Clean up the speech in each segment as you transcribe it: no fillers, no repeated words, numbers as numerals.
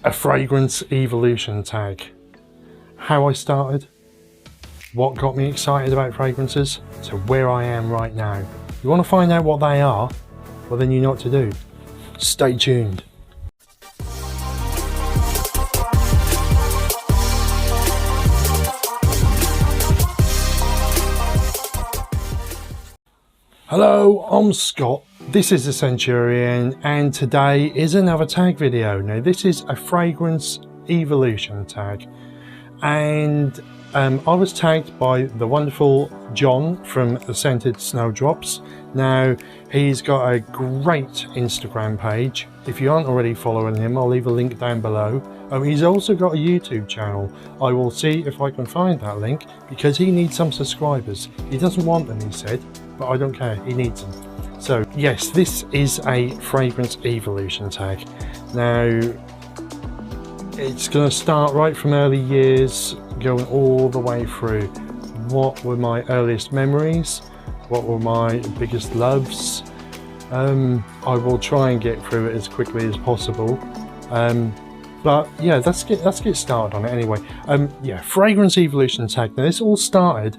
A fragrance evolution tag. How I started, what got me excited about fragrances, to where I am right now. You want to find out what they are? Well, then you know what to do. Stay tuned. Hello, I'm Scott. This is the Centurion, and today is another tag video. Now, this is a fragrance evolution tag, and I was tagged by the wonderful John from the Scented Snowdrops. Now, he's got a great Instagram page. If you aren't already following him, I'll leave a link down below. He's also got a YouTube channel. I will see if I can find that link, because he needs some subscribers. He doesn't want them, he said, but I don't care, he needs them. So yes, this is a fragrance evolution tag. Now, it's going to start right from early years, going all the way through. What were my earliest memories? What were my biggest loves? I will try and get through it as quickly as possible. But yeah, let's get started on it anyway. Yeah, fragrance evolution tag. Now, this all started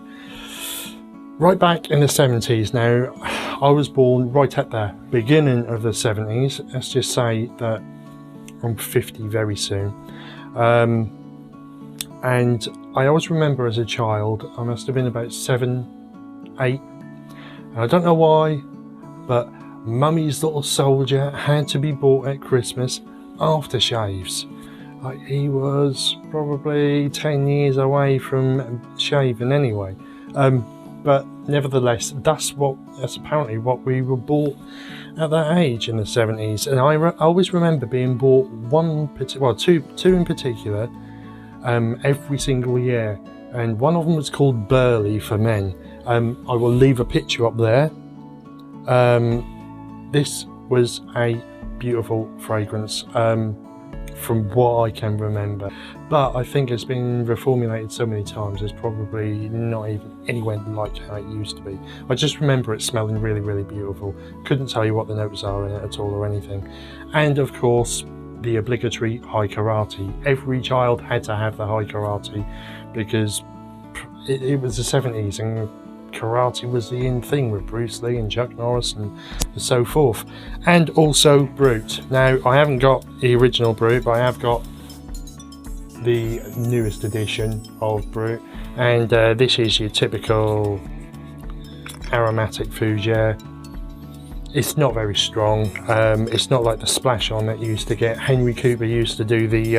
right back in the 70s. Now, I was born right at the beginning of the 70s. Let's just say that I'm 50 very soon. And I always remember as a child, I must have been about 7, 8. And I don't know why, but Mummy's Little Soldier had to be bought at Christmas, aftershaves. He was probably 10 years away from shaving anyway. But nevertheless, that's apparently what we were bought at that age in the 70s. And I always remember being bought two in particular, every single year. And one of them was called Burley for men. I will leave a picture up there. This was a beautiful fragrance, from what I can remember, but I think it's been reformulated so many times, it's probably not even anywhere like how it used to be. I just remember it smelling really, really beautiful. Couldn't tell you what the notes are in it at all or anything. And of course, the obligatory high karate. Every child had to have the high karate, because it was the 70s and karate was the in thing with Bruce Lee and Chuck Norris and so forth. And also Brute. Now, I haven't got the original Brute, but I have got the newest edition of Brute, and this is your typical aromatic fougere. It's not very strong. It's not like the splash on that you used to get. Henry Cooper used to do the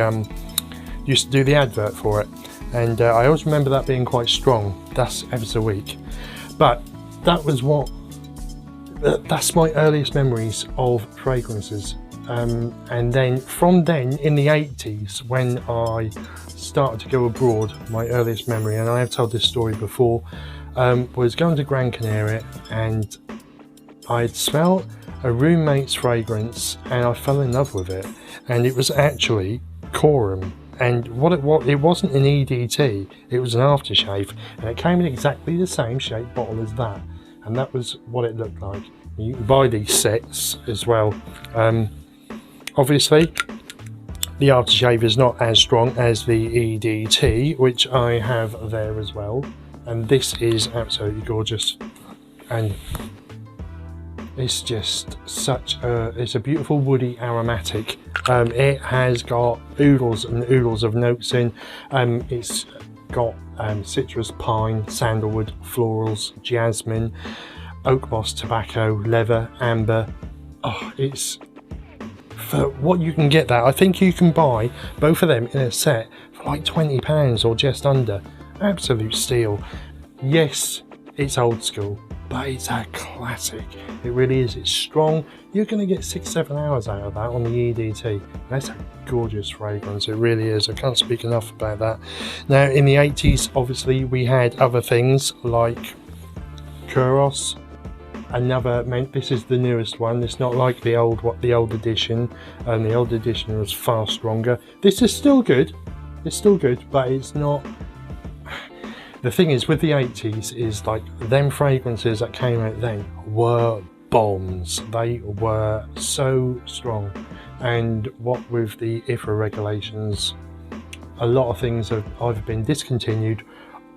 advert for it, and I always remember that being quite strong. That's ever so weak. But that's my earliest memories of fragrances. And then from then, in the 80s, when I started to go abroad, my earliest memory, and I have told this story before, was going to Gran Canaria, and I'd smelled a roommate's fragrance and I fell in love with it, and it was actually Corum. And it wasn't an EDT, it was an aftershave, and it came in exactly the same shaped bottle as that, and that was what it looked like. You can buy these sets as well. Obviously, the aftershave is not as strong as the EDT, which I have there as well, and this is absolutely gorgeous, and it's just it's a beautiful woody aromatic. It has got oodles and oodles of notes in. It's got citrus, pine, sandalwood, florals, jasmine, oak moss, tobacco, leather, amber. Oh, it's for what you can get that. I think you can buy both of them in a set for like £20 or just under. Absolute steal. Yes, it's old school, but it's a classic. It really is. It's strong. You're going to get 6-7 hours out of that on the EDT. That's a gorgeous fragrance. It really is. I can't speak enough about that. Now, in the 80s, obviously, we had other things like Kuros. This is the newest one. It's not like the old edition. The old edition was far stronger. This is still good. It's still good, but it's not. The thing is with the 80s is like them fragrances that came out then were bombs. They were so strong. and what with the IFRA regulations, a lot of things have either been discontinued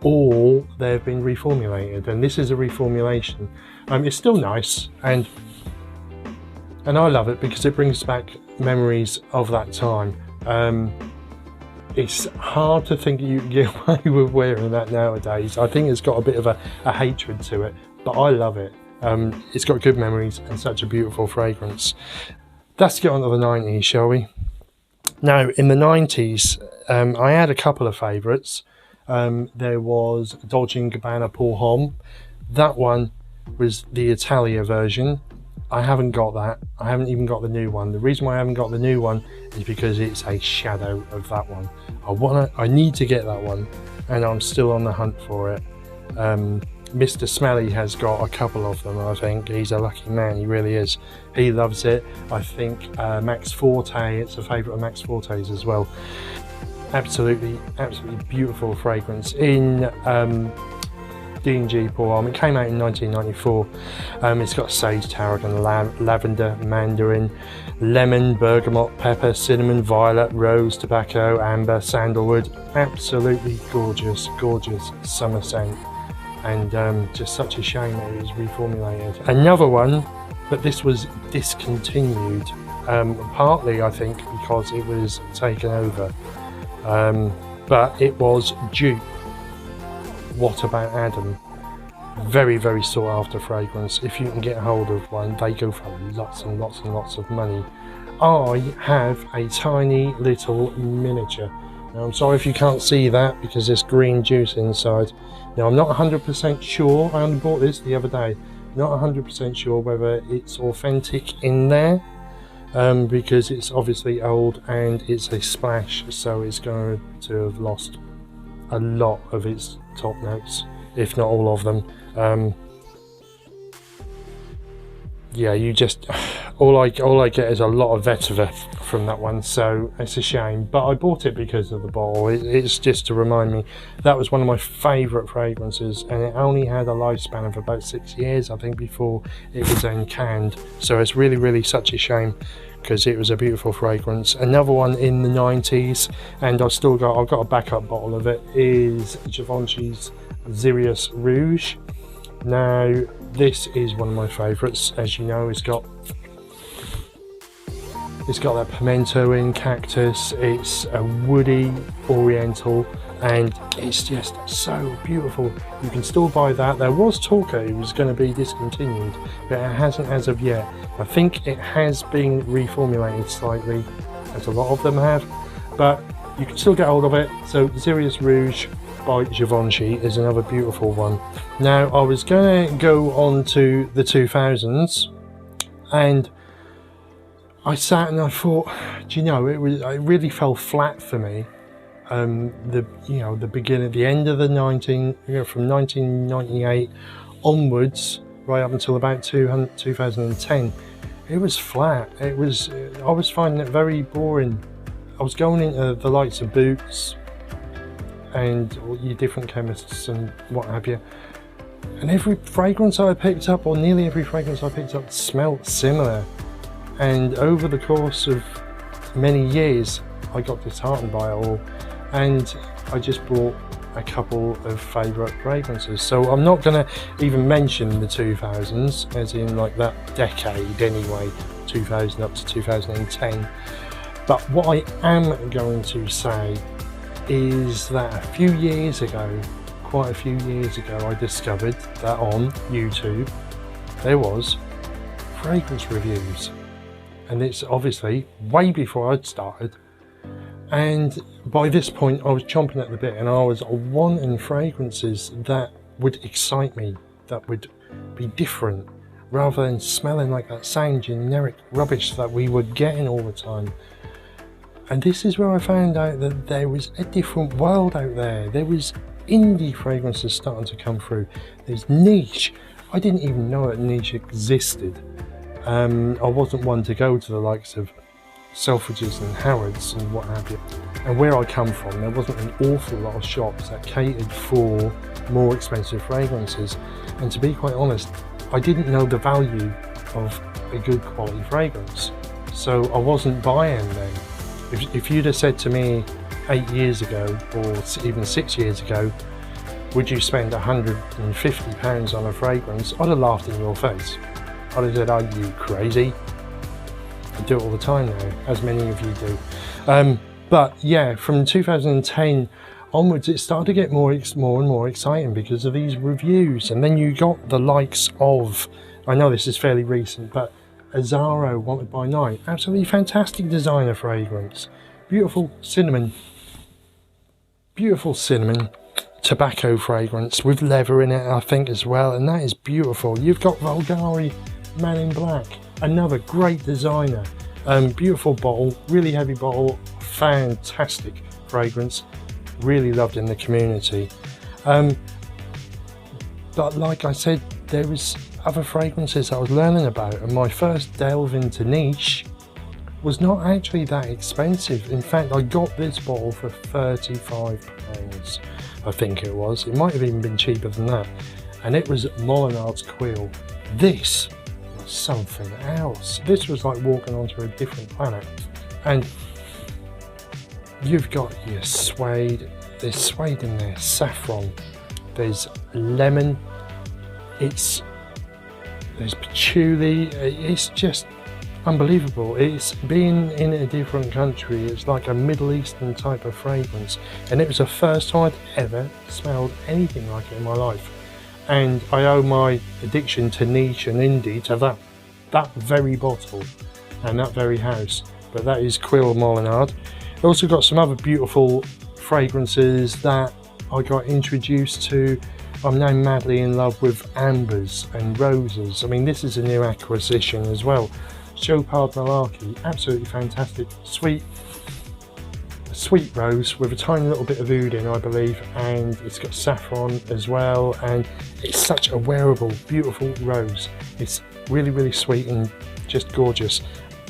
or they've been reformulated, and this is a reformulation. It's still nice, and I love it because it brings back memories of that time. It's hard to think you can get away with wearing that nowadays. I think it's got a bit of a hatred to it, but I love it. It's got good memories and such a beautiful fragrance. Let's get on to the 90s, shall we? Now, in the 90s, I had a couple of favourites. There was Dolce & Gabbana Pour Homme. That one was the Italia version. I haven't got that. I haven't even got the new one. The reason why I haven't got the new one is because it's a shadow of that one. I need to get that one, and I'm still on the hunt for it. Mr. Smelly has got a couple of them, I think. He's a lucky man, he really is. He loves it. I think Max Forte, it's a favourite of Max Forte's as well. Absolutely beautiful fragrance in D&G Pour Homme. It came out in 1994. It's got sage, tarragon, lavender, mandarin, lemon, bergamot, pepper, cinnamon, violet, rose, tobacco, amber, sandalwood. Absolutely gorgeous summer scent, and just such a shame that it was reformulated. Another one, but this was discontinued, partly I think because it was taken over, but it was Dupe. What About Adam? Very sought after fragrance. If you can get hold of one, they go for lots and lots of money. I have a tiny little miniature. Now, I'm sorry if you can't see that because there's green juice inside. Now, I'm not 100% sure. I only bought this the other day. Not 100% sure whether it's authentic in there, because it's obviously old and it's a splash, so it's going to have lost a lot of its top notes, if not all of them. Yeah, you just all I get is a lot of vetiver from that one, so it's a shame, but I bought it because of the bottle. It's just to remind me that was one of my favourite fragrances, and it only had a lifespan of about 6 years, I think, before it was then canned. So it's really such a shame because it was a beautiful fragrance. Another one in the 90s, and I've got a backup bottle of it, is Givenchy's Sirius Rouge. Now, this is one of my favourites. As you know, it's got that pimento in, cactus. It's a woody oriental, and it's just so beautiful. You can still buy that. There was talk it was going to be discontinued, but it hasn't as of yet. I think it has been reformulated slightly, as a lot of them have, but you can still get hold of it. So Sirius Rouge by Givenchy is another beautiful one. Now, I was going to go on to the 2000s, and I sat and I thought, do you know, it really fell flat for me. The beginning, the end of the from 1998 onwards, right up until about 2010, it was flat. I was finding it very boring. I was going into the likes of Boots and your different chemists and what have you, and every fragrance I picked up, or nearly every fragrance I picked up, smelled similar. And over the course of many years, I got disheartened by it all, and I just bought a couple of favourite fragrances. So I'm not going to even mention the 2000s, as in like that decade anyway, 2000 up to 2010. But what I am going to say is that quite a few years ago, I discovered that on YouTube there was fragrance reviews, and it's obviously way before I'd started, and by this point I was chomping at the bit, and I was wanting fragrances that would excite me, that would be different, rather than smelling like that same generic rubbish that we were getting all the time. And this is where I found out that there was a different world out there. There was indie fragrances starting to come through. There's niche. I didn't even know that niche existed. I wasn't one to go to the likes of Selfridges and Harrods and what have you. And where I come from, there wasn't an awful lot of shops that catered for more expensive fragrances. And to be quite honest, I didn't know the value of a good quality fragrance. so I wasn't buying them. If you'd have said to me 8 years ago, or even 6 years ago, would you spend £150 on a fragrance, I'd have laughed in your face. I'd have said, are you crazy? I do it all the time now, as many of you do. But yeah, from 2010 onwards, it started to get more and more exciting because of these reviews. And then you got the likes of, I know this is fairly recent, but Azzaro Wanted by Night, absolutely fantastic designer fragrance. Beautiful cinnamon tobacco fragrance with leather in it, I think, as well, and that is beautiful. You've got Vulgari Man in Black, another great designer. Beautiful bottle, really heavy bottle, fantastic fragrance, really loved in the community. But like I said, there was other fragrances I was learning about, and my first delve into niche was not actually that expensive. In fact, I got this bottle for £35, I think it was. It might have even been cheaper than that, and it was Molinard's Quill. This was something else. This was like walking onto a different planet. And you've got your suede, there's suede in there, saffron, there's lemon, there's patchouli. It's just unbelievable. It's been in a different country. It's like a Middle Eastern type of fragrance, and it was the first time I'd ever smelled anything like it in my life. And I owe my addiction to niche and indie to that very bottle and that very house. But that is Quill Molinard. I also got some other beautiful fragrances that I got introduced to. I'm now madly in love with ambers and roses. I mean, this is a new acquisition as well. Chopard Malarkey, absolutely fantastic. Sweet rose with a tiny little bit of oud in, I believe, and it's got saffron as well, and it's such a wearable, beautiful rose. It's really, really sweet and just gorgeous.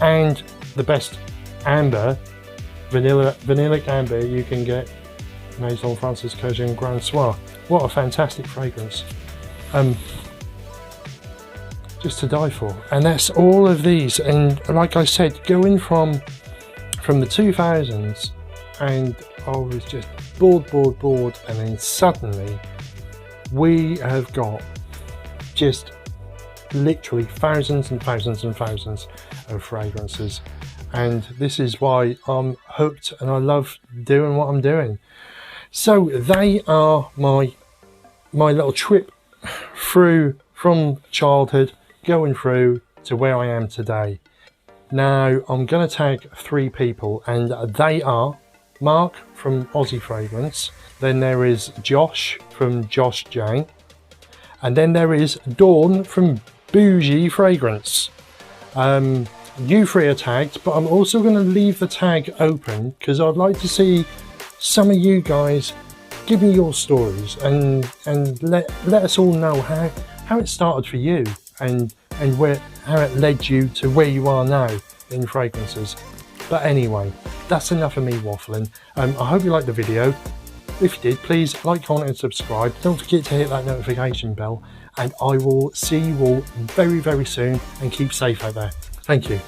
And the best amber, vanillic amber you can get, Maison Francis Cogen Grand Soir. What a fantastic fragrance. Just to die for. And that's all of these. And like I said, going from the 2000s, and I was just bored, and then suddenly we have got just literally thousands and thousands and thousands of fragrances. And this is why I'm hooked and I love doing what I'm doing. So they are my little trip through from childhood, going through to where I am today. Now I'm going to tag 3 people, and they are Mark from Aussie Fragrance, then there is Josh from Josh Jane, and then there is Dawn from Bougie Fragrance. You 3 are tagged, but I'm also going to leave the tag open because I'd like to see some of you guys give me your stories and let us all know how it started for you and how it led you to where you are now in fragrances. But anyway, that's enough of me waffling. I hope you liked the video. If you did, please like, comment and subscribe. Don't forget to hit that notification bell, and I will see you all very, very soon, and keep safe out there. Thank you.